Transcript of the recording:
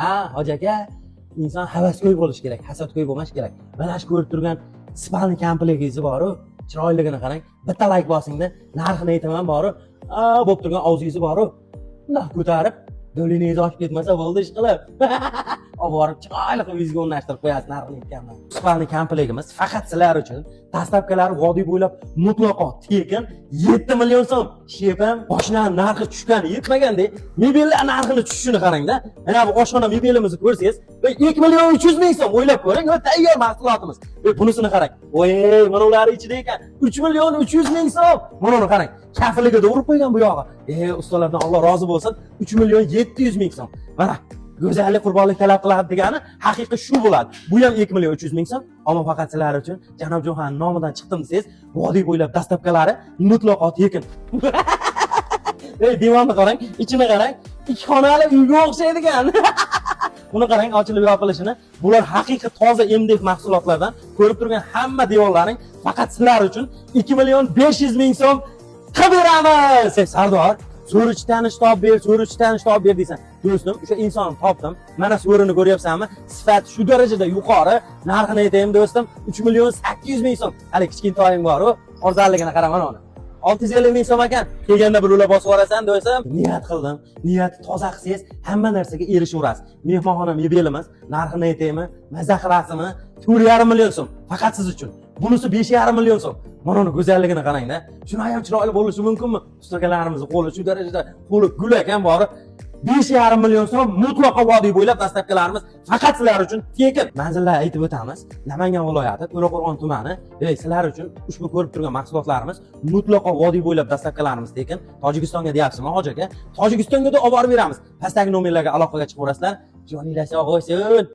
Ha, hoji aka, inson havasko'y bo'lish kerak, hasadgo'y bo'lmash kerak. Mana shu ko'rib turgan spalni kompleksiz bor-ku, chiroyligini qarang. Bitta like bosingda narxini aytaman bor-ku, bo'lib turgan og'zingizni bor-ku, bundoq ko'tarib, do'lingiz oshib ketmasa bo'ldi ish qilib. Olib borib chiroyli qilib yuzga o'rnashtirib qo'yasiz narxini aytganman. Spalni kompleksimiz faqat sizlar uchun dastlabkilari vodiy bo'ylab mutlaqo tekin 7 million so'm. Shepam oshna narxi tushgan, yetmaganda mebellar narxini tushishini qarang-da. Mana bu oshxona mebelimizni ko'rsangiz, 2 million 300 ming so'm o'ylab ko'ring, va tayyor mahsulotimiz. Bunisini qarang. Voy, mana ular ichida ekan 3 million 300 ming so'm. Mana uni qarang. Kafiliga urib qo'ygan bu yog'i. Ustalardan Alloh rozi bo'lsin, 3 million 700 ming so'm. Mana go'zallik qurbonlik talab qiladi degani haqiqiy shu bo'ladi. Bu ham 2 million 300 ming so'm. Ammo faqat sizlar uchun Janob Jo'xan nomidan chiqdim desangiz, vodiy bo'ylab dastlabkilari mutlaqo tekin. Divonni qarang, ichini qarang, 2 xonali uyga o'xshaydigan. Buni qarang, ochilib yopilishini. Bular haqiqiy toza MDF mahsulotlardan. Ko'rib turgan hamma devorlaring faqat sizlar uchun 2 million 500 ming so'm qilib beramiz. Sardor, so'richi tanish topib ber deysan. Do'stim, o'sha insonni topdim. Mana so'rini ko'ryapsanmi? Sifat shu darajada yuqori. Narxini aytayim do'stim, 3 million 800 ming so'm. Hali kichkintoying bor-ku, arzonligini qara mana uni. 650 ming so'm ekan. Kelganda bir ular bosib yuborasan do'stim. Niyat qildim. Niyati toza qilsangiz, hamma narsaga erishaverasiz. Mehmonxona mebelimiz, narxini aytaymi? Mazza qilasizmi? 4,5 million so'm. Faqat siz uchun. Bunisi 5,5 million so'm. Mana uni go'zalligini qarang-da. Shuni ham chiroyli bo'lishi mumkinmi? Ustakalarimizni qo'li shu darajada qo'li gul ekan bori. 5,5 million so'm mutlaqo vodiy bo'ylab dastlabkilarimiz faqat sizlar uchun tekin. Manzillarni aytib o'tamiz. Namangan viloyati To'raqo'rg'on tumani. Sizlar uchun ushbu ko'rib turgan mahsulotlarimiz mutlaqo vodiy bo'ylab dastlabkilarimiz tekin. Tojikistonga deyapsizmi, hoji aka? Tojikistonga da olib borib beramiz. Pastdagi nomerlarga aloqaga chiqaverasizlar. Joninglar sog' bo'lsin.